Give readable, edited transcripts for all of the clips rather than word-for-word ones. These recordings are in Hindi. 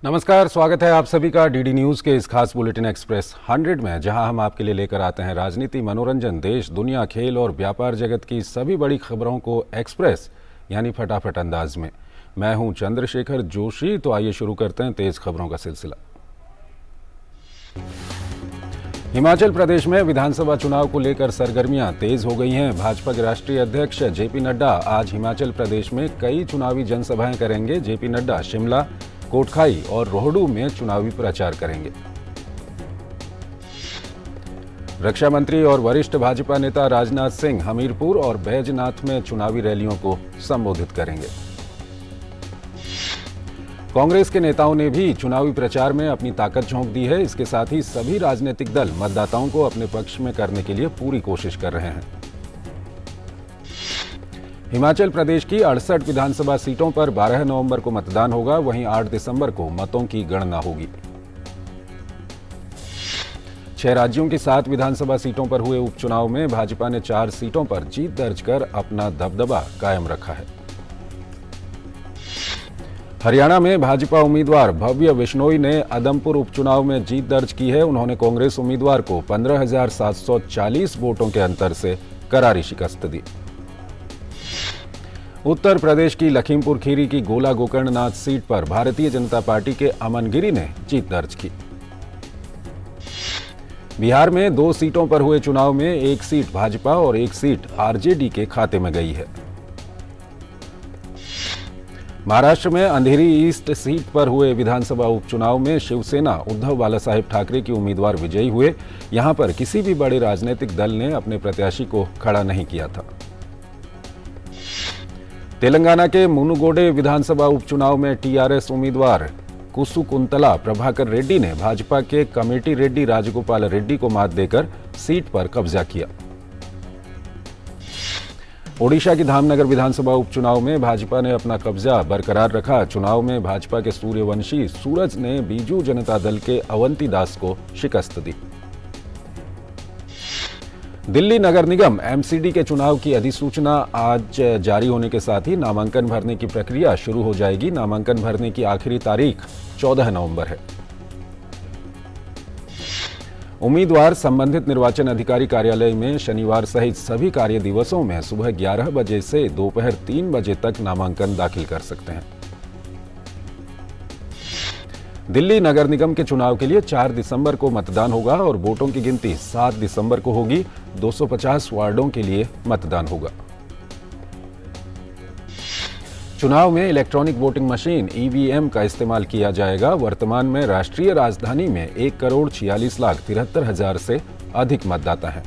नमस्कार, स्वागत है आप सभी का डीडी न्यूज के इस खास बुलेटिन एक्सप्रेस 100 में, जहां हम आपके लिए लेकर आते हैं राजनीति, मनोरंजन, देश, दुनिया, खेल और व्यापार जगत की सभी बड़ी खबरों को एक्सप्रेस यानी फटाफट अंदाज में। मैं हूं चंद्रशेखर जोशी। तो आइए शुरू करते हैं तेज खबरों का सिलसिला। हिमाचल प्रदेश में विधानसभा चुनाव को लेकर सरगर्मियां तेज हो गई हैं। भाजपा के राष्ट्रीय अध्यक्ष जेपी नड्डा आज हिमाचल प्रदेश में कई चुनावी जनसभाएं करेंगे। जेपी नड्डा शिमला, कोटखाई और रोहडू में चुनावी प्रचार करेंगे। रक्षा मंत्री और वरिष्ठ भाजपा नेता राजनाथ सिंह हमीरपुर और बैजनाथ में चुनावी रैलियों को संबोधित करेंगे। कांग्रेस के नेताओं ने भी चुनावी प्रचार में अपनी ताकत झोंक दी है। इसके साथ ही सभी राजनीतिक दल मतदाताओं को अपने पक्ष में करने के लिए पूरी कोशिश कर रहे हैं। हिमाचल प्रदेश की 68 विधानसभा सीटों पर 12 नवंबर को मतदान होगा। वहीं 8 दिसंबर को मतों की गणना होगी। 6 राज्यों की 7 विधानसभा सीटों पर हुए उपचुनाव में भाजपा ने 4 सीटों पर जीत दर्ज कर अपना दबदबा कायम रखा है। हरियाणा में भाजपा उम्मीदवार भव्य बिश्नोई ने आदमपुर उपचुनाव में जीत दर्ज की है। उन्होंने कांग्रेस उम्मीदवार को 15,740 वोटों के अंतर से करारी शिकस्त दी। उत्तर प्रदेश की लखीमपुर खीरी की गोला गोकर्णनाथ सीट पर भारतीय जनता पार्टी के अमन गिरी ने जीत दर्ज की। बिहार में 2 सीटों पर हुए चुनाव में 1 सीट भाजपा और 1 सीट आरजेडी के खाते में गई है। महाराष्ट्र में अंधेरी ईस्ट सीट पर हुए विधानसभा उपचुनाव में शिवसेना उद्धव बालासाहेब ठाकरे की उम्मीदवार विजयी हुए। यहां पर किसी भी बड़े राजनीतिक दल ने अपने प्रत्याशी को खड़ा नहीं किया था। तेलंगाना के मुनुगोडे विधानसभा उपचुनाव में टीआरएस उम्मीदवार कुसुकुंतला प्रभाकर रेड्डी ने भाजपा के कमेटी रेड्डी राजगोपाल रेड्डी को मात देकर सीट पर कब्जा किया। ओडिशा की धामनगर विधानसभा उपचुनाव में भाजपा ने अपना कब्जा बरकरार रखा। चुनाव में भाजपा के सूर्यवंशी सूरज ने बीजू जनता दल के अवंती दास को शिकस्त दी। दिल्ली नगर निगम एमसीडी के चुनाव की अधिसूचना आज जारी होने के साथ ही नामांकन भरने की प्रक्रिया शुरू हो जाएगी। नामांकन भरने की आखिरी तारीख 14 नवंबर है। उम्मीदवार संबंधित निर्वाचन अधिकारी कार्यालय में शनिवार सहित सभी कार्य दिवसों में सुबह 11 बजे से दोपहर 3 बजे तक नामांकन दाखिल कर सकते हैं। दिल्ली नगर निगम के चुनाव के लिए 4 दिसंबर को मतदान होगा और वोटों की गिनती 7 दिसंबर को होगी। 250 वार्डों के लिए मतदान होगा। चुनाव में इलेक्ट्रॉनिक वोटिंग मशीन ईवीएम का इस्तेमाल किया जाएगा। वर्तमान में राष्ट्रीय राजधानी में 1,46,73,000 से अधिक मतदाता हैं।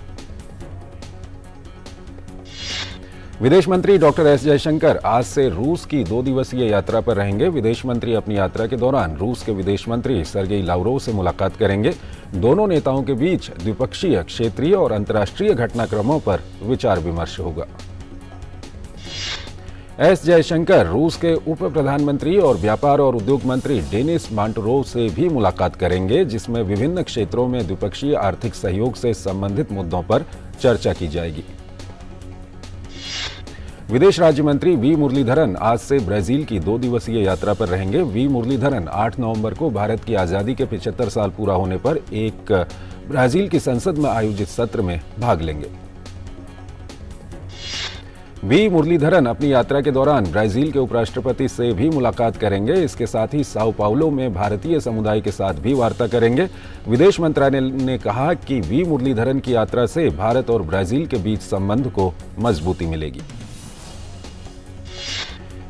विदेश मंत्री डॉक्टर एस जयशंकर आज से रूस की 2 दिवसीय यात्रा पर रहेंगे। विदेश मंत्री अपनी यात्रा के दौरान रूस के विदेश मंत्री सर्गेई लावरोव से मुलाकात करेंगे। दोनों नेताओं के बीच द्विपक्षीय, क्षेत्रीय और अंतर्राष्ट्रीय घटनाक्रमों पर विचार विमर्श होगा। एस जयशंकर रूस के उप प्रधानमंत्री और व्यापार और उद्योग मंत्री डेनिस मांटरोव से भी मुलाकात करेंगे, जिसमें विभिन्न क्षेत्रों में द्विपक्षीय आर्थिक सहयोग से संबंधित मुद्दों पर चर्चा की जाएगी। विदेश राज्य मंत्री वी मुरलीधरन आज से ब्राजील की 2 दिवसीय यात्रा पर रहेंगे। वी मुरलीधरन 8 नवंबर को भारत की आजादी के 75 साल पूरा होने पर एक ब्राजील की संसद में आयोजित सत्र में भाग लेंगे। वी मुरलीधरन अपनी यात्रा के दौरान ब्राजील के उपराष्ट्रपति से भी मुलाकात करेंगे। इसके साथ ही साओ पाउलो में भारतीय समुदाय के साथ भी वार्ता करेंगे। विदेश मंत्रालय ने कहा कि वी मुरलीधरन की यात्रा से भारत और ब्राजील के बीच संबंध को मजबूती मिलेगी।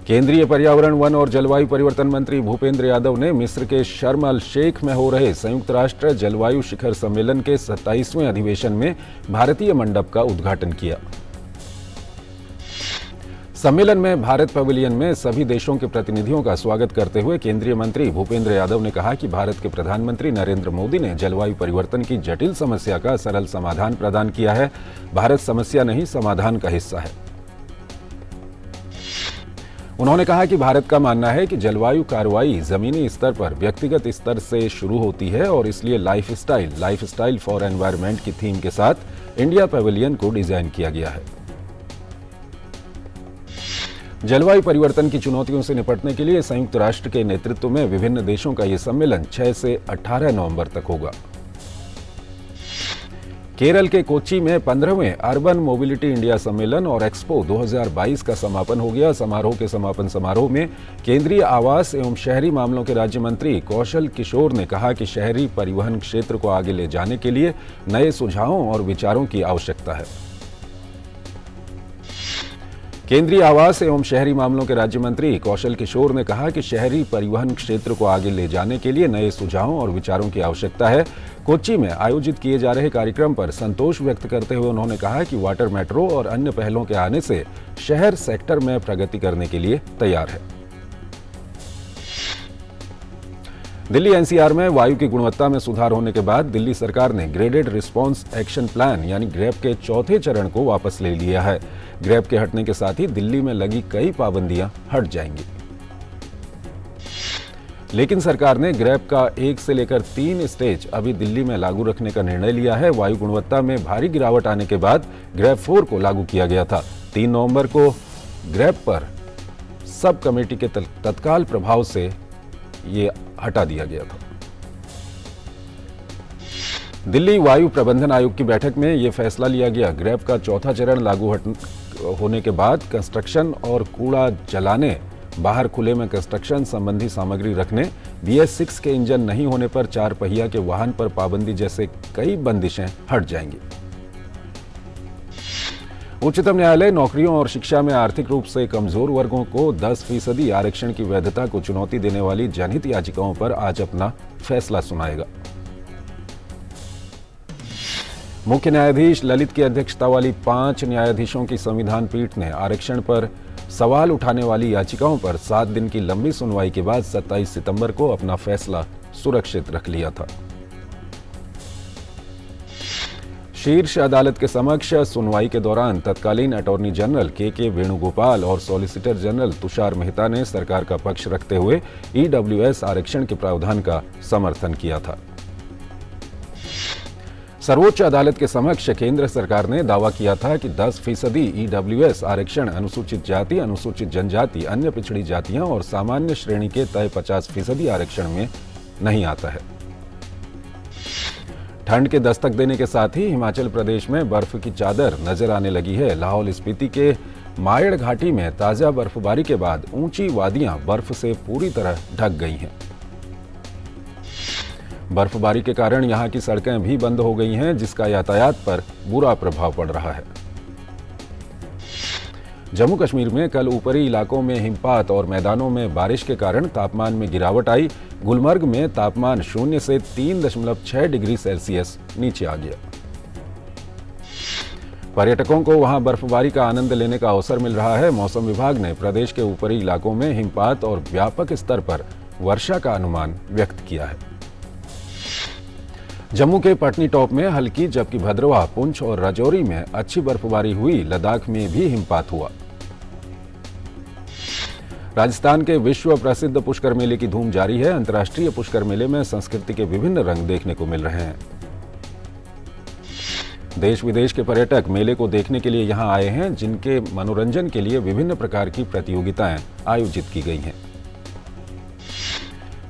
केंद्रीय पर्यावरण, वन और जलवायु परिवर्तन मंत्री भूपेंद्र यादव ने मिस्र के शर्म अल शेख में हो रहे संयुक्त राष्ट्र जलवायु शिखर सम्मेलन के 27वें अधिवेशन में भारतीय मंडप का उद्घाटन किया। सम्मेलन में भारत पवेलियन में सभी देशों के प्रतिनिधियों का स्वागत करते हुए केंद्रीय मंत्री भूपेंद्र यादव ने कहा कि भारत के प्रधानमंत्री नरेंद्र मोदी ने जलवायु परिवर्तन की जटिल समस्या का सरल समाधान प्रदान किया है। भारत समस्या नहीं, समाधान का हिस्सा है। उन्होंने कहा कि भारत का मानना है कि जलवायु कार्रवाई जमीनी स्तर पर व्यक्तिगत स्तर से शुरू होती है और इसलिए लाइफस्टाइल फॉर एनवायरनमेंट की थीम के साथ इंडिया पवेलियन को डिजाइन किया गया है। जलवायु परिवर्तन की चुनौतियों से निपटने के लिए संयुक्त राष्ट्र के नेतृत्व में विभिन्न देशों का ये सम्मेलन 6 से 18 नवंबर तक होगा। केरल के कोच्चि में 15वें अर्बन मोबिलिटी इंडिया सम्मेलन और एक्सपो 2022 का समापन हो गया। समारोह के समापन समारोह में केंद्रीय आवास एवं शहरी मामलों के राज्य मंत्री कौशल किशोर ने कहा कि शहरी परिवहन क्षेत्र को आगे ले जाने के लिए नए सुझावों और विचारों की आवश्यकता है। केंद्रीय आवास एवं शहरी मामलों के राज्य मंत्री कौशल किशोर ने कहा कि शहरी परिवहन क्षेत्र को आगे ले जाने के लिए नए सुझावों और विचारों की आवश्यकता है। कोच्चि में आयोजित किए जा रहे कार्यक्रम पर संतोष व्यक्त करते हुए उन्होंने कहा कि वाटर मेट्रो और अन्य पहलों के आने से शहर सेक्टर में प्रगति करने के लिए तैयार है। दिल्ली एनसीआर में वायु की गुणवत्ता में सुधार होने के बाद दिल्ली सरकार ने ग्रेडेड रिस्पांस एक्शन प्लान यानी ग्रैप के चौथे चरण को वापस ले लिया है। ग्रैप के हटने के साथ ही दिल्ली में लगी कई पाबंदियां हट जाएंगी। लेकिन सरकार ने ग्रैप का 1 से लेकर 3 स्टेज अभी दिल्ली में लागू रखने का निर्णय लिया है। वायु गुणवत्ता में भारी गिरावट आने के बाद ग्रैप 4 को लागू किया गया था। 3 नवंबर को ग्रैप पर सब कमेटी के तत्काल प्रभाव से ये हटा दिया गया था। दिल्ली वायु प्रबंधन आयोग की बैठक में यह फैसला लिया गया। ग्रैप का चौथा चरण लागू होने के बाद कंस्ट्रक्शन और कूड़ा जलाने, बाहर खुले में कंस्ट्रक्शन संबंधी सामग्री रखने, BS6 के इंजन नहीं होने पर 4 पहिया के वाहन पर पाबंदी जैसे कई बंदिशें हट जाएंगी। उच्चतम न्यायालय नौकरियों और शिक्षा में आर्थिक रूप से कमजोर वर्गों को 10% आरक्षण की वैधता को चुनौती देने वाली जनहित याचिकाओं पर आज अपना फैसला सुनाएगा। मुख्य न्यायाधीश ललित की अध्यक्षता वाली 5 न्यायाधीशों की संविधान पीठ ने आरक्षण पर सवाल उठाने वाली याचिकाओं पर 7 दिन की लंबी सुनवाई के बाद 27 सितंबर को अपना फैसला सुरक्षित रख लिया था। शीर्ष अदालत के समक्ष सुनवाई के दौरान तत्कालीन अटॉर्नी जनरल के वेणुगोपाल और सॉलिसिटर जनरल तुषार मेहता ने सरकार का पक्ष रखते हुए EWS आरक्षण के प्रावधान का समर्थन किया था। सर्वोच्च अदालत के समक्ष केंद्र सरकार ने दावा किया था कि 10% EWS आरक्षण अनुसूचित जाति, अनुसूचित जनजाति, अन्य पिछड़ी जातियां और सामान्य श्रेणी के तय 50% आरक्षण में नहीं आता है। ठंड के दस्तक देने के साथ ही हिमाचल प्रदेश में बर्फ की चादर नजर आने लगी है। लाहौल स्पीति के मायड़ घाटी में ताजा बर्फबारी के बाद ऊंची वादियां बर्फ से पूरी तरह ढक गई हैं। बर्फबारी के कारण यहां की सड़कें भी बंद हो गई हैं, जिसका यातायात पर बुरा प्रभाव पड़ रहा है। जम्मू कश्मीर में कल ऊपरी इलाकों में हिमपात और मैदानों में बारिश के कारण तापमान में गिरावट आई। गुलमर्ग में तापमान 0 से 3.6 डिग्री सेल्सियस नीचे आ गया। पर्यटकों को वहां बर्फबारी का आनंद लेने का अवसर मिल रहा है। मौसम विभाग ने प्रदेश के ऊपरी इलाकों में हिमपात और व्यापक स्तर पर वर्षा का अनुमान व्यक्त किया है। जम्मू के पटनी टॉप में हल्की, जबकि भद्रवाह, पुंछ और राजौरी में अच्छी बर्फबारी हुई। लद्दाख में भी हिमपात हुआ। राजस्थान के विश्व प्रसिद्ध पुष्कर मेले की धूम जारी है। अंतर्राष्ट्रीय पुष्कर मेले में संस्कृति के विभिन्न रंग देखने को मिल रहे हैं। देश विदेश के पर्यटक मेले को देखने के लिए यहां आए हैं, जिनके मनोरंजन के लिए विभिन्न प्रकार की प्रतियोगिताएं आयोजित की गई हैं।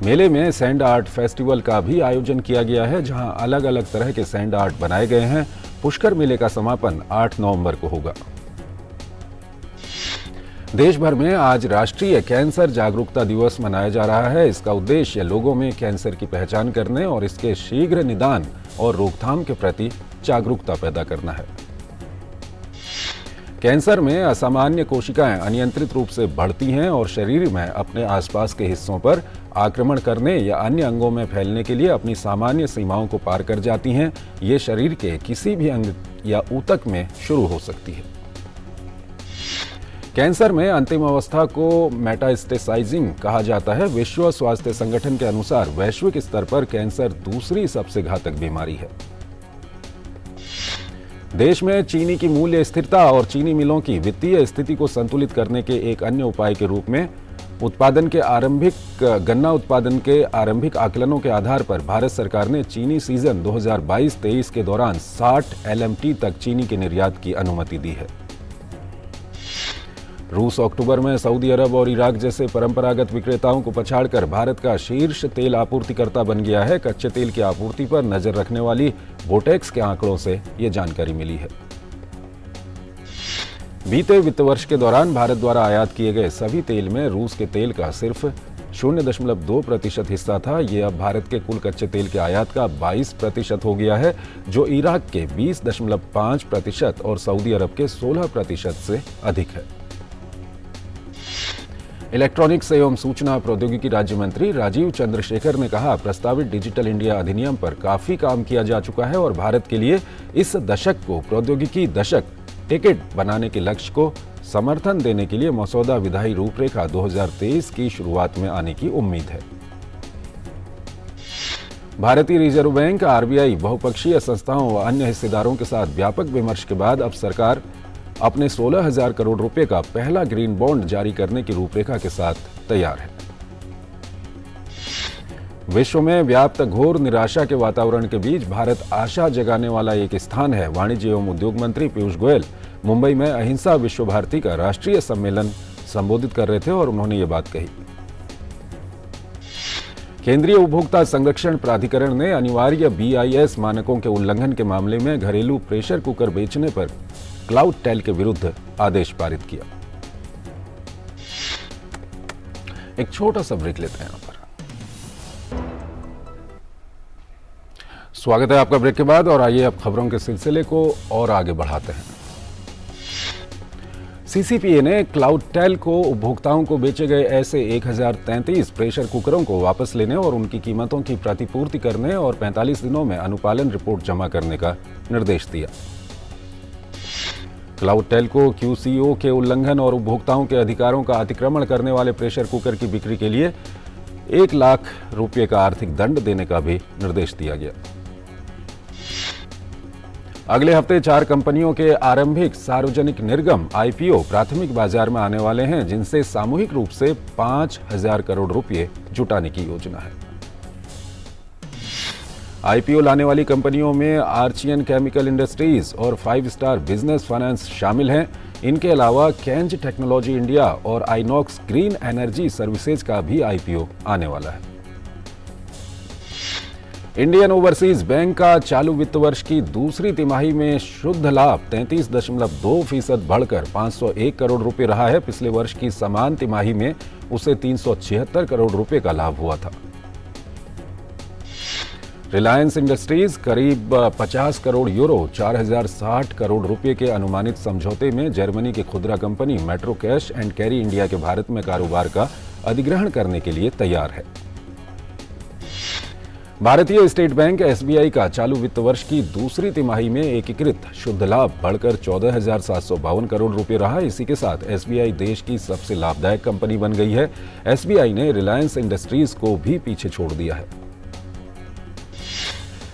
मेले में सैंड आर्ट फेस्टिवल का भी आयोजन किया गया है, जहां अलग अलग तरह के सैंड आर्ट बनाए गए हैं। पुष्कर मेले का समापन 8 नवंबर को होगा। देश भर में आज राष्ट्रीय कैंसर जागरूकता दिवस मनाया जा रहा है। इसका उद्देश्य लोगों में कैंसर की पहचान करने और इसके शीघ्र निदान और रोकथाम के प्रति जागरूकता पैदा करना है। कैंसर में असामान्य कोशिकाएं अनियंत्रित रूप से बढ़ती हैं और शरीर में अपने आसपास के हिस्सों पर आक्रमण करने या अन्य अंगों में फैलने के लिए अपनी सामान्य सीमाओं को पार कर जाती हैं। ये शरीर के किसी भी अंग या ऊतक में शुरू हो सकती है। कैंसर में अंतिम अवस्था को मेटास्टेसाइजिंग कहा जाता है। विश्व स्वास्थ्य संगठन के अनुसार वैश्विक स्तर पर कैंसर दूसरी सबसे घातक बीमारी है। देश में चीनी की मूल्य स्थिरता और चीनी मिलों की वित्तीय स्थिति को संतुलित करने के एक अन्य उपाय के रूप में गन्ना उत्पादन के आरंभिक आकलनों के आधार पर भारत सरकार ने चीनी सीजन 2022-23 के दौरान 60 LMT तक चीनी के निर्यात की अनुमति दी है। रूस अक्टूबर में सऊदी अरब और इराक जैसे परंपरागत विक्रेताओं को पछाड़कर भारत का शीर्ष तेल आपूर्तिकर्ता बन गया है। कच्चे तेल की आपूर्ति पर नजर रखने वाली वोटेक्स के आंकड़ों से ये जानकारी मिली है। बीते वित्त वर्ष के दौरान भारत द्वारा आयात किए गए सभी तेल में रूस के तेल का सिर्फ 0.2% हिस्सा था। ये अब भारत के कुल कच्चे तेल के आयात का 22% हो गया है, जो इराक के 20.5% और सऊदी अरब के 16% से अधिक है। इलेक्ट्रॉनिक्स एवं सूचना प्रौद्योगिकी राज्य मंत्री राजीव चंद्रशेखर ने कहा, प्रस्तावित डिजिटल इंडिया अधिनियम पर काफी काम किया जा चुका है और भारत के लिए इस दशक को प्रौद्योगिकी दशक टिकट बनाने के लक्ष्य को समर्थन देने के लिए मसौदा विधायी रूपरेखा 2023 की शुरुआत में आने की उम्मीद है। भारतीय रिजर्व बैंक आरबीआई बहुपक्षीय संस्थाओं व अन्य हिस्सेदारों के साथ व्यापक विमर्श के बाद अब सरकार अपने 16,000 करोड़ रुपए का पहला ग्रीन बॉन्ड जारी करने की रूपरेखा के साथ तैयार है। विश्व में व्याप्त घोर निराशा के वातावरण के बीच भारत आशा जगाने वाला एक स्थान है। वाणिज्य एवं उद्योग मंत्री पीयूष गोयल मुंबई में अहिंसा विश्व भारती का राष्ट्रीय सम्मेलन संबोधित कर रहे थे और उन्होंने ये बात कही। केंद्रीय उपभोक्ता संरक्षण प्राधिकरण ने अनिवार्य BIS मानकों के उल्लंघन के मामले में घरेलू प्रेशर कुकर बेचने पर क्लाउड टेल के विरुद्ध आदेश पारित किया। एक छोटा सा ब्रेक लेते हैं यहां पर। स्वागत है आपका ब्रेक के बाद और आइए अब खबरों के सिलसिले को और आगे बढ़ाते हैं। CCPA ने क्लाउड टेल को उपभोक्ताओं को बेचे गए ऐसे 1033 प्रेशर कुकरों को वापस लेने और उनकी कीमतों की प्रतिपूर्ति करने और 45 दिनों में अनुपालन रिपोर्ट जमा करने का निर्देश दिया। क्लाउड टेल को QCO के उल्लंघन और उपभोक्ताओं के अधिकारों का अतिक्रमण करने वाले प्रेशर कुकर की बिक्री के लिए 1 लाख रुपये का आर्थिक दंड देने का भी निर्देश दिया गया। अगले हफ्ते 4 कंपनियों के आरंभिक सार्वजनिक निर्गम IPO प्राथमिक बाजार में आने वाले हैं, जिनसे सामूहिक रूप से 5,000 करोड़ रुपये जुटाने की योजना है। IPO लाने वाली कंपनियों में आर्चियन केमिकल इंडस्ट्रीज और 5 स्टार बिजनेस फाइनेंस शामिल हैं। इनके अलावा केंज टेक्नोलॉजी इंडिया और आइनॉक्स ग्रीन एनर्जी सर्विसेज का भी IPO आने वाला है। इंडियन ओवरसीज बैंक का चालू वित्त वर्ष की दूसरी तिमाही में शुद्ध लाभ 33.2% बढ़कर 501 करोड़ रुपए रहा है। पिछले वर्ष की समान तिमाही में उसे 376 करोड़ रुपए का लाभ हुआ था। रिलायंस इंडस्ट्रीज करीब 50 करोड़ यूरो 4060 करोड़ रुपए के अनुमानित समझौते में जर्मनी की खुदरा company metro cash and carry India के भारत में कारोबार का अधिग्रहण करने के लिए तैयार है। भारतीय स्टेट बैंक SBI का चालू वित्त वर्ष की दूसरी तिमाही में एकीकृत शुद्ध लाभ बढ़कर 14,752 करोड़ रुपए रहा। इसी के साथ SBI देश की सबसे लाभदायक कंपनी बन गई है। SBI ने रिलायंस इंडस्ट्रीज को भी पीछे छोड़ दिया है।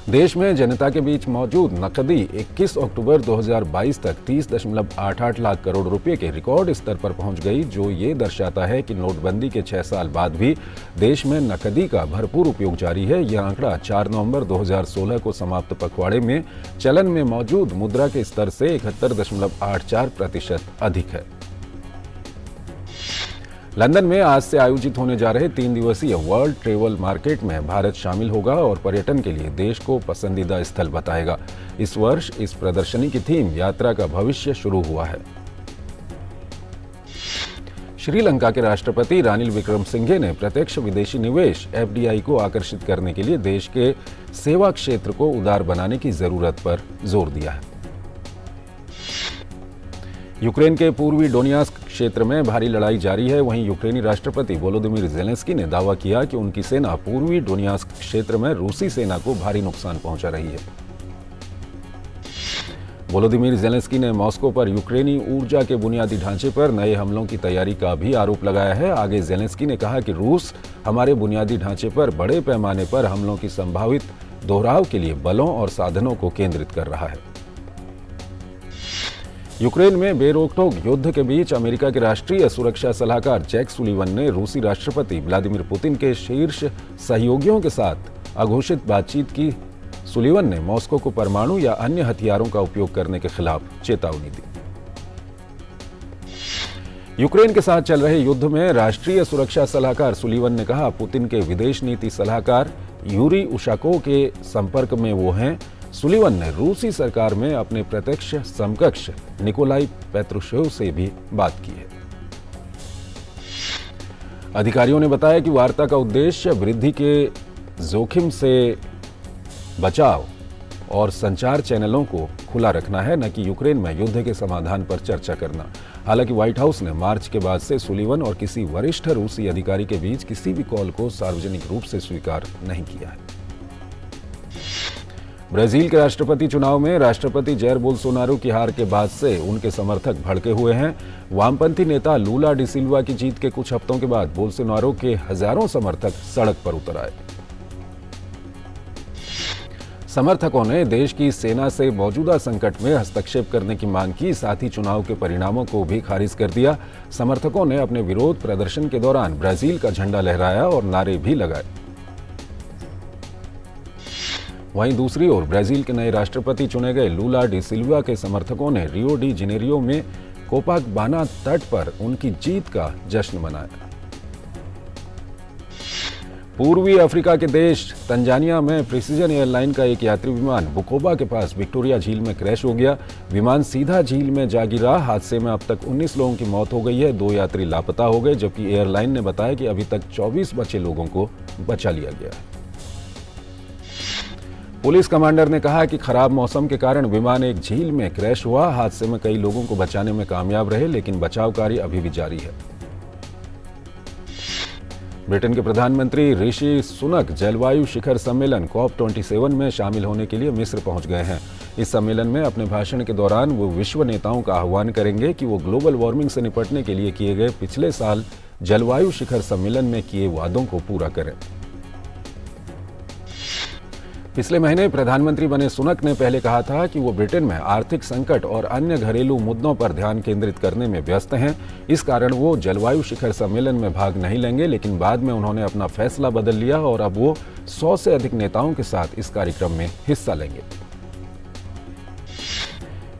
देश में जनता के बीच मौजूद नकदी 21 अक्टूबर 2022 तक 30.88 लाख करोड़ रुपए के रिकॉर्ड स्तर पर पहुंच गई, जो ये दर्शाता है कि नोटबंदी के 6 साल बाद भी देश में नकदी का भरपूर उपयोग जारी है। यह आंकड़ा 4 नवंबर 2016 को समाप्त पखवाड़े में चलन में मौजूद मुद्रा के स्तर से 71.84% अधिक है। लंदन में आज से आयोजित होने जा रहे 3 दिवसीय वर्ल्ड ट्रेवल मार्केट में भारत शामिल होगा और पर्यटन के लिए देश को पसंदीदा स्थल बताएगा। इस वर्ष इस प्रदर्शनी की थीम यात्रा का भविष्य शुरू हुआ है। श्रीलंका के राष्ट्रपति रानिल विक्रमसिंघे ने प्रत्यक्ष विदेशी निवेश FDI को आकर्षित करने के लिए देश के सेवा क्षेत्र को उदार बनाने की जरूरत पर जोर दिया है। यूक्रेन के पूर्वी डोनियास्क क्षेत्र में भारी लड़ाई जारी है। वहीं यूक्रेनी राष्ट्रपति वोलोदिमीर ज़ेलेंस्की ने दावा किया कि उनकी सेना पूर्वी डोनियास्क क्षेत्र में रूसी सेना को भारी नुकसान पहुंचा रही है। वोलोदिमीर ज़ेलेंस्की ने मॉस्को पर यूक्रेनी ऊर्जा के बुनियादी ढांचे पर नए हमलों की तैयारी का भी आरोप लगाया है। आगे ज़ेलेंस्की ने कहा कि रूस हमारे बुनियादी ढांचे पर बड़े पैमाने पर हमलों की संभावित दोहराव के लिए बलों और साधनों को केंद्रित कर रहा है। यूक्रेन में बेरोकटोक युद्ध के बीच अमेरिका के राष्ट्रीय सुरक्षा सलाहकार जैक सुलिवन ने रूसी राष्ट्रपति व्लादिमीर पुतिन के शीर्ष सहयोगियों के साथ अघोषित बातचीत की। सुलिवन ने मॉस्को को परमाणु या अन्य हथियारों का उपयोग करने के खिलाफ चेतावनी दी। यूक्रेन के साथ चल रहे युद्ध में राष्ट्रीय सुरक्षा सलाहकार सुलीवन ने कहा, पुतिन के विदेश नीति सलाहकार यूरी उशाकोव के संपर्क में वो हैं। सुलीवन ने रूसी सरकार में अपने प्रत्यक्ष समकक्ष निकोलाई पेत्रुशेव से भी बात की है। अधिकारियों ने बताया कि वार्ता का उद्देश्य वृद्धि के जोखिम से बचाव और संचार चैनलों को खुला रखना है, न कि यूक्रेन में युद्ध के समाधान पर चर्चा करना। हालांकि व्हाइट हाउस ने मार्च के बाद से सुलीवन और किसी वरिष्ठ रूसी अधिकारी के बीच किसी भी कॉल को सार्वजनिक रूप से स्वीकार नहीं किया है। ब्राजील के राष्ट्रपति चुनाव में राष्ट्रपति जैर बोल्सोनारो की हार के बाद से उनके समर्थक भड़के हुए हैं। वामपंथी नेता लूला डी सिल्वा की जीत के कुछ हफ्तों के बाद बोल्सोनारो के हजारों समर्थक सड़क पर उतर आए। समर्थकों ने देश की सेना से मौजूदा संकट में हस्तक्षेप करने की मांग की, साथ ही चुनाव के परिणामों को भी खारिज कर दिया। समर्थकों ने अपने विरोध प्रदर्शन के दौरान ब्राजील का झंडा लहराया और नारे भी लगाए। वहीं दूसरी ओर ब्राजील के नए राष्ट्रपति चुने गए लूला डी सिल्वा के समर्थकों ने रियो डी जेनेरियो में कोपाकबाना तट पर उनकी जीत का जश्न मनाया। पूर्वी अफ्रीका के देश तंजानिया में प्रिसीजन एयरलाइन का एक यात्री विमान बुकोबा के पास विक्टोरिया झील में क्रैश हो गया। विमान सीधा झील में जा गिरा। हादसे में अब तक 19 लोगों की मौत हो गई है, 2 यात्री लापता हो गए, जबकि एयरलाइन ने बताया कि अभी तक 24 बचे लोगों को बचा लिया गया है। पुलिस कमांडर ने कहा कि खराब मौसम के कारण विमान एक झील में क्रैश हुआ। हादसे में कई लोगों को बचाने में कामयाब रहे, लेकिन बचाव कार्य अभी भी जारी है। ब्रिटेन के प्रधानमंत्री ऋषि सुनक जलवायु शिखर सम्मेलन COP27 में शामिल होने के लिए मिस्र पहुंच गए हैं। इस सम्मेलन में अपने भाषण के दौरान वो विश्व नेताओं का आह्वान करेंगे कि वो ग्लोबल वार्मिंग से निपटने के लिए किए गए पिछले साल जलवायु शिखर सम्मेलन में किए वादों को पूरा करें। पिछले महीने प्रधानमंत्री बने सुनक ने पहले कहा था कि वो ब्रिटेन में आर्थिक संकट और अन्य घरेलू मुद्दों पर ध्यान केंद्रित करने में व्यस्त हैं। इस कारण वो जलवायु शिखर सम्मेलन में भाग नहीं लेंगे, लेकिन बाद में उन्होंने अपना फैसला बदल लिया और अब वो 100 से अधिक नेताओं के साथ इस कार्यक्रम में हिस्सा लेंगे।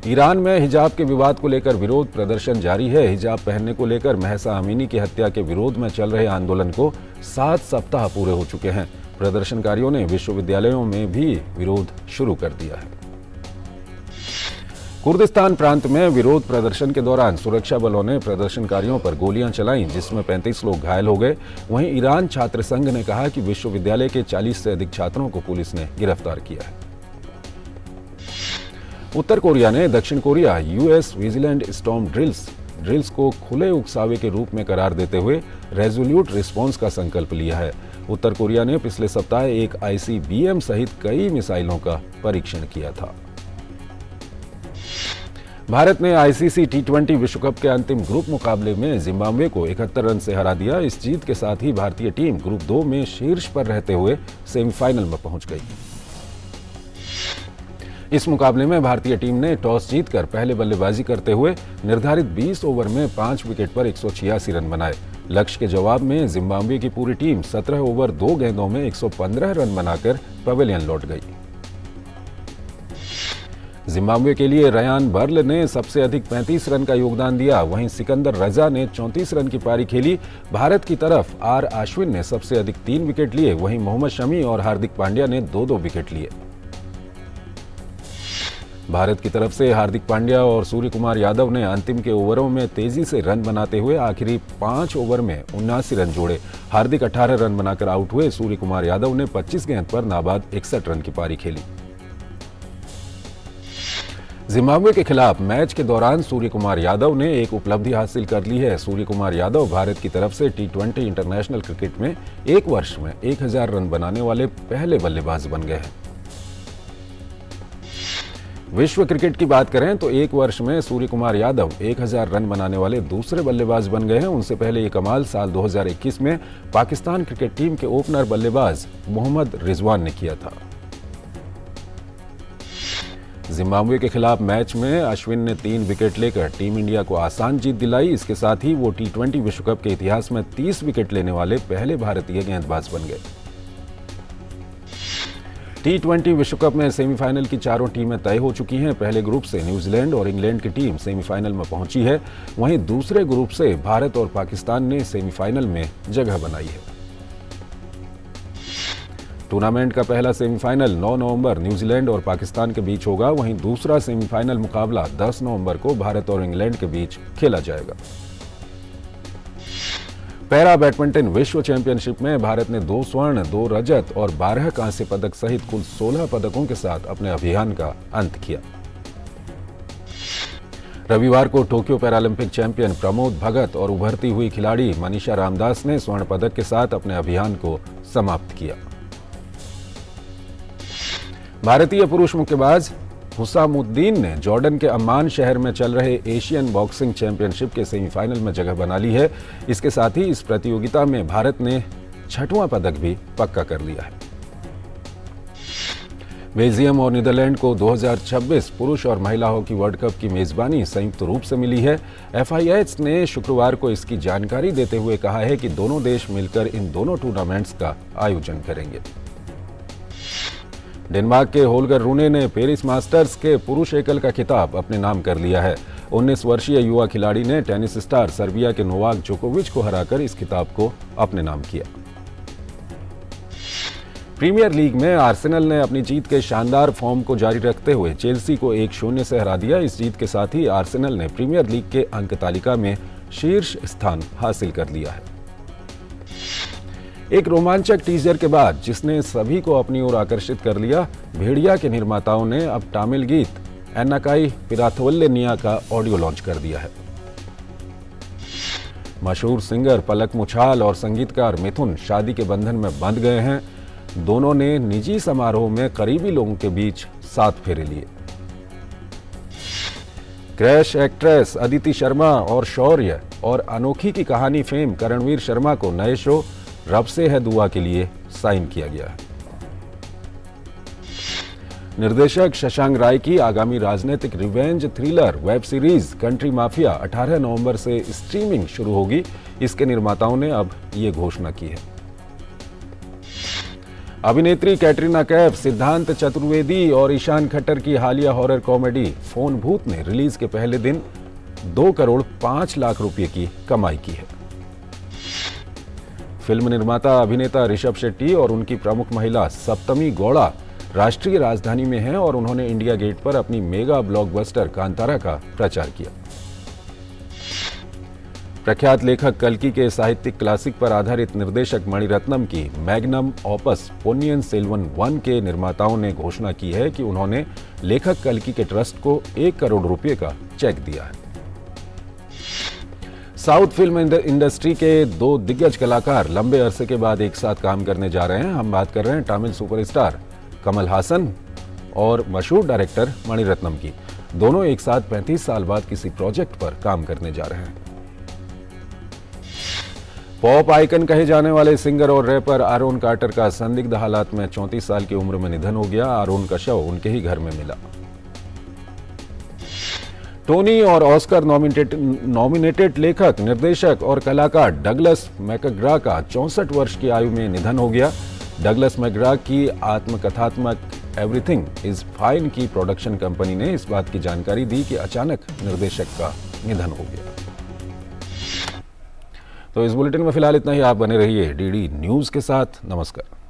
ईरान में हिजाब के विवाद को लेकर विरोध प्रदर्शन जारी है। हिजाब पहनने को लेकर महसा अमीनी की हत्या के विरोध में चल रहे आंदोलन को 7 सप्ताह पूरे हो चुके हैं। प्रदर्शनकारियों ने विश्वविद्यालयों में भी विरोध शुरू कर दिया है। कुर्दिस्तान प्रांत में विरोध प्रदर्शन के दौरान सुरक्षा बलों ने प्रदर्शनकारियों पर गोलियां चलाईं, जिसमें 35 लोग घायल हो गए। वहीं ईरान छात्र संघ ने कहा कि विश्वविद्यालय के 40 से अधिक छात्रों को पुलिस ने गिरफ्तार किया है। उत्तर कोरिया ने दक्षिण Korea US vigilant storm drills को खुले उकसावे के रूप में करार देते हुए रेजोल्यूट रिस्पॉन्स का संकल्प लिया है। उत्तर कोरिया ने पिछले सप्ताह एक ICBM सहित कई मिसाइलों का परीक्षण किया था। भारत ने ICC T20 विश्व कप के अंतिम ग्रुप मुकाबले में जिम्बाब्वे को 71 रन से हरा दिया। इस जीत के साथ ही भारतीय टीम ग्रुप 2 में शीर्ष पर रहते हुए सेमीफाइनल में पहुंच गई। इस मुकाबले में भारतीय टीम ने टॉस जीतकर पहले बल्लेबाजी करते हुए निर्धारित 20 ओवर में 5 विकेट पर 186 रन बनाए। लक्ष्य के जवाब में जिम्बाब्वे की पूरी टीम 17 ओवर 2 गेंदों में 115 रन बनाकर पवेलियन लौट गई। जिम्बाब्वे के लिए रयान बर्ल ने सबसे अधिक 35 रन का योगदान दिया। वहीं सिकंदर रजा ने 34 रन की पारी खेली। भारत की तरफ आर अश्विन ने सबसे अधिक 3 विकेट लिए। वहीं मोहम्मद शमी और हार्दिक पांड्या ने 2-2 विकेट लिए। भारत की तरफ से हार्दिक पांड्या और सूर्य कुमार यादव ने अंतिम के ओवरों में तेजी से रन बनाते हुए आखिरी 5 ओवर में 79 रन जोड़े। हार्दिक 18 रन बनाकर आउट हुए। सूर्य कुमार यादव ने 25 गेंद पर नाबाद 61 रन की पारी खेली। जिम्बाब्वे के खिलाफ मैच के दौरान सूर्य कुमार यादव ने एक उपलब्धि हासिल कर ली है। सूर्य कुमार यादव भारत की तरफ से T20 इंटरनेशनल क्रिकेट में एक वर्ष में 1000 रन बनाने वाले पहले बल्लेबाज बन गए हैं। विश्व क्रिकेट की बात करें तो एक वर्ष में सूर्य कुमार यादव 1000 रन बनाने वाले दूसरे बल्लेबाज बन गए हैं। उनसे पहले ये कमाल साल 2021 में पाकिस्तान क्रिकेट टीम के ओपनर बल्लेबाज मोहम्मद रिजवान ने किया था। जिम्बाब्वे के खिलाफ मैच में अश्विन ने 3 विकेट लेकर टीम इंडिया को आसान जीत दिलाई। इसके साथ ही वो T20 विश्व कप के इतिहास में 30 विकेट लेने वाले पहले भारतीय गेंदबाज बन गए। T20 विश्व कप में सेमीफाइनल की चारों टीमें तय हो चुकी हैं। पहले ग्रुप से न्यूजीलैंड और इंग्लैंड की टीम सेमीफाइनल में पहुंची है। वहीं दूसरे ग्रुप से भारत और पाकिस्तान ने सेमीफाइनल में जगह बनाई है। टूर्नामेंट का पहला सेमीफाइनल 9 नवंबर न्यूजीलैंड और पाकिस्तान के बीच होगा। वहीं दूसरा सेमीफाइनल मुकाबला 10 नवंबर को भारत और इंग्लैंड के बीच खेला जाएगा। पैरा बैडमिंटन विश्व चैंपियनशिप में भारत ने 2 स्वर्ण, 2 रजत और 12 कांस्य पदक सहित कुल 16 पदकों के साथ अपने अभियान का अंत किया। रविवार को Tokyo Paralympic champion Pramod Bhagat और उभरती हुई खिलाड़ी मनीषा रामदास ने स्वर्ण पदक के साथ अपने अभियान को समाप्त किया। भारतीय पुरुष मुक्केबाज हुसामुद्दीन ने जॉर्डन के अम्मान शहर में चल रहे एशियन बॉक्सिंग चैंपियनशिप के सेमीफाइनल में जगह बना ली है। इसके साथ ही इस प्रतियोगिता में भारत ने 6वां पदक भी पक्का कर लिया है। बेल्जियम और नीदरलैंड को 2026 पुरुष और महिला हॉकी वर्ल्ड कप की मेजबानी संयुक्त रूप से मिली है। FIH ने शुक्रवार को इसकी जानकारी देते हुए कहा है कि दोनों देश मिलकर इन दोनों टूर्नामेंट्स का आयोजन करेंगे। डेनमार्क के होल्गर रूने ने पेरिस मास्टर्स के पुरुष एकल का खिताब अपने नाम कर लिया है। 19 वर्षीय युवा खिलाड़ी ने टेनिस स्टार सर्बिया के नोवाक जोकोविच को हराकर इस खिताब को अपने नाम किया। प्रीमियर लीग में आर्सेनल ने अपनी जीत के शानदार फॉर्म को जारी रखते हुए चेल्सी को 1-0 से हरा दिया। इस जीत के साथ ही आर्सेनल ने प्रीमियर लीग के अंक तालिका में शीर्ष स्थान हासिल कर लिया है। एक रोमांचक टीजर के बाद जिसने सभी को अपनी ओर आकर्षित कर लिया, भेड़िया के निर्माताओं ने अब तमिल गीत एन्नाकाई पिराथवल्ले निया का ऑडियो लॉन्च कर दिया है। मशहूर सिंगर पलक मुछाल और संगीतकार मिथुन शादी के बंधन में बंध गए हैं। दोनों ने निजी समारोह में करीबी लोगों के बीच 7 फेरे लिए। क्रैश एक्ट्रेस अदिति शर्मा और शौर्य और अनोखी की कहानी फेम करणवीर शर्मा को नए शो रब से है दुआ के लिए साइन किया गया है। निर्देशक शशांक राय की आगामी राजनीतिक revenge thriller web series country mafia 18 नवंबर से स्ट्रीमिंग शुरू होगी। इसके निर्माताओं ने अब ये घोषणा की है। अभिनेत्री कैटरीना कैफ, सिद्धांत चतुर्वेदी और ईशान खट्टर की हालिया हॉरर कॉमेडी फोन भूत ने रिलीज के पहले दिन 2 करोड़ 5 लाख रुपए की कमाई की है। फिल्म निर्माता अभिनेता ऋषभ शेट्टी और उनकी प्रमुख महिला सप्तमी गौड़ा राष्ट्रीय राजधानी में हैं और उन्होंने इंडिया गेट पर अपनी मेगा ब्लॉकबस्टर कांतारा का प्रचार किया। प्रख्यात लेखक कल्कि के साहित्यिक क्लासिक पर आधारित निर्देशक मणिरत्नम की मैग्नम ऑपस पोन्नियिन सेल्वन 1 के निर्माताओं ने घोषणा की है कि उन्होंने लेखक कल्कि के ट्रस्ट को 1 करोड़ रुपए का चेक दिया है। साउथ फिल्म इंडस्ट्री के 2 दिग्गज कलाकार लंबे अरसे के बाद एक साथ काम करने जा रहे हैं। हम बात कर रहे हैं तमिल सुपरस्टार कमल हासन और मशहूर डायरेक्टर मणिरत्नम की। दोनों एक साथ 35 साल बाद किसी प्रोजेक्ट पर काम करने जा रहे हैं। पॉप आइकन कहे जाने वाले सिंगर और रैपर आरोन कार्टर का संदिग्ध हालात में 34 साल की उम्र में निधन हो गया। आरोन का शव उनके ही घर में मिला। टोनी और ऑस्कर नॉमिनेटेड लेखक, निर्देशक और कलाकार डगलस मैकग्रा का 64 वर्ष की आयु में निधन हो गया। डगलस मैकग्रा की आत्मकथात्मक एवरीथिंग इज फाइन की प्रोडक्शन कंपनी ने इस बात की जानकारी दी कि अचानक निर्देशक का निधन हो गया। तो इस बुलेटिन में फिलहाल इतना ही। आप बने रहिए DD न्यूज के साथ। नमस्कार।